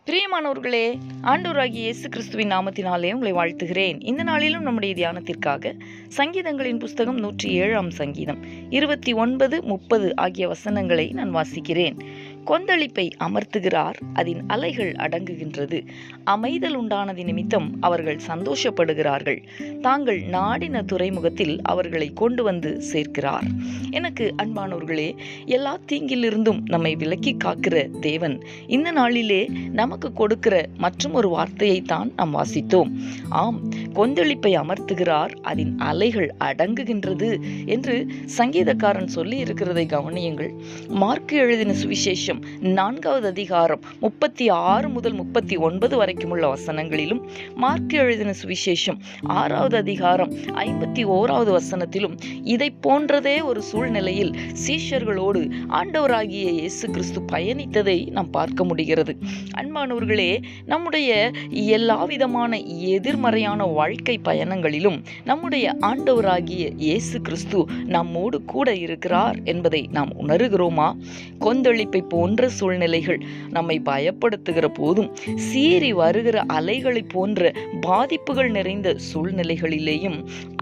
பிரியமானவர்களே, ஆண்டவராகிய இயேசு கிறிஸ்துவின் நாமத்தினாலே உங்களை வாழ்த்துகிறேன். இந்த நாளிலும் நம்முடைய தியானத்திற்காக சங்கீதங்களின் புஸ்தகம் 107 சங்கீதம் 29, 30 ஆகிய வசனங்களை நான் வாசிக்கிறேன். கொந்தளிப்பை அமர்த்துகிறார், அதன் அலைகள் அடங்குகின்றது. அமைதல் உண்டானது நிமித்தம் அவர்கள் சந்தோஷப்படுகிறார்கள். தாங்கள் நாடின துறைமுகத்தில் அவர்களை கொண்டு வந்து சேர்க்கிறார். எனக்கு அன்பானவர்களே, எல்லா தீங்கிலிருந்தும் நம்மை விலக்கி காக்கிற தேவன் இந்த நாளிலே நமக்கு கொடுக்கிற மற்றும் ஒரு வார்த்தையைத்தான் நாம் வாசித்தோம். ஆம், கொந்தளிப்பை அமர்த்துகிறார், அதன் அலைகள் அடங்குகின்றது என்று சங்கீதக்காரன் சொல்லி இருக்கிறதை கவனியுங்கள். மார்க்கு எழுதின சுவிசேஷம் 4வது அதிகாரம் 36 முதல் 39 வரைக்கும் உள்ள வசனங்களிலும், மார்க்கு எழுதின சுவிசேஷம் 6வது அதிகாரம் 51வது வசனத்திலும் இதை போன்றதே ஒரு சூழ்நிலையில் சீஷர்களோடு ஆண்டவராகிய இயேசு கிறிஸ்து பயணித்ததை நாம் பார்க்க முடிகிறது. அன்பானவர்களே, நம்முடைய எல்லா விதமான எதிர்மறையான வாழ்க்கை பயணங்களிலும் நம்முடைய ஆண்டவராகிய இயேசு கிறிஸ்து நம்மோடு கூட இருக்கிறார் என்பதை நாம் உணர்கிறோமா? கொந்தளிப்பை போன்ற சூழ்நிலைகள் நம்மை பயப்படுத்துகிற போதும், சீறி வருகிற அலைகளை போன்ற பாதிப்புகள் நிறைந்த சூழ்நிலைகளிலேயும்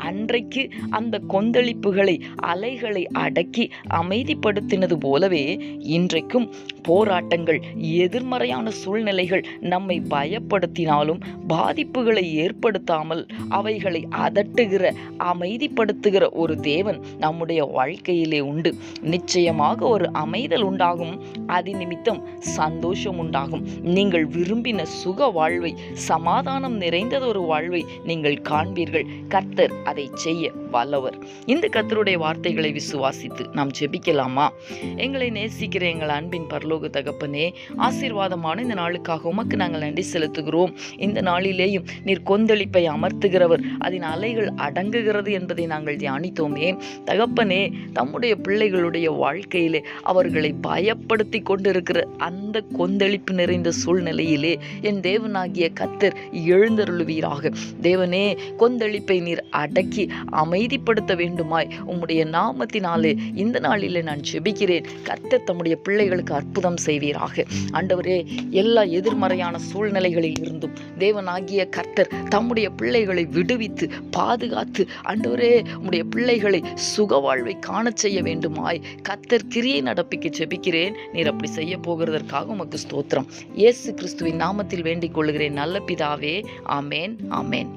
அன்றைக்கு அந்த கொந்தளிப்புகளை, அலைகளை அடக்கி அமைதிப்படுத்தினது போலவே இன்றைக்கும் போராட்டங்கள், எதிர்மறையான சூழ்நிலைகள் நம்மை பயப்படுத்தினாலும் பாதிப்புகளை ஏற்படுத்தாமல் அவைகளை அதட்டுகிற, அமைதிப்படுத்துகிற ஒரு தேவன் நம்முடைய வாழ்க்கையிலே உண்டு. நிச்சயமாக ஒரு அமைதல் உண்டாகும், அது நிமித்தம் சந்தோஷம் உண்டாகும். நீங்கள் விரும்பின சுக வாழ்வை, சமாதானம் நிறைந்ததொரு வாழ்வை நீங்கள் காண்பீர்கள். கர்த்தர் அதை செய்ய வல்லவர். இந்த கர்த்தருடைய வார்த்தைகளை விசுவாசித்து நாம் ஜெபிக்கலாமா? எங்களை நேசிக்கிற எங்கள் அன்பின் பரலோக தகப்பனே, ஆசீர்வாதமான இந்த நாளுக்காக உமக்கு நாங்கள் நன்றி செலுத்துகிறோம். இந்த நாளிலேயும் நீர் கொந்தளிப்பை அமர்த்துகிறவர், அதன் அலைகள் அடங்குகிறது என்பதை நாங்கள் தியானித்தோமே. தகப்பனே, தம்முடைய பிள்ளைகளுடைய வாழ்க்கையிலே அவர்களை பயப்படுத்தி கொண்டிருக்கிற அந்த கொந்தளிப்பு நிறைந்த சூழ்நிலையிலே என் தேவனாகிய கர்த்தர் எழுந்தருளுவீராக. தேவனே, கொந்தளிப்பை நீர் அடக்கி அமைதிப்படுத்த வேண்டுமாய் உம்முடைய நாமத்தினாலே இந்த நாளிலே நான் ஜெபிக்கிறேன். கர்த்தர் தம்முடைய பிள்ளைகளுக்கு அற்புதம் செய்வீராக. ஆண்டவரே, எல்லா எதிர்மறையான சூழ்நிலைகளில் இருந்தும் தேவனாகிய கர்த்தர் தம்முடைய பிள்ளைகளை விடுவித்து பாதுகாத்து, ஆண்டவரே, உம்முடைய பிள்ளைகளை சுகவாழ்வை காண செய்ய வேண்டுமாய் கர்த்தர் கிரியை நடப்பிக்க ஜெபிக்கிறேன். நீர் அப்படி செய்ய போகிறதற்காக உமக்கு ஸ்தோத்திரம். இயேசு கிறிஸ்துவின் நாமத்தில் வேண்டிக் கொள்கிறேன் நல்ல பிதாவே. ஆமேன், ஆமேன்.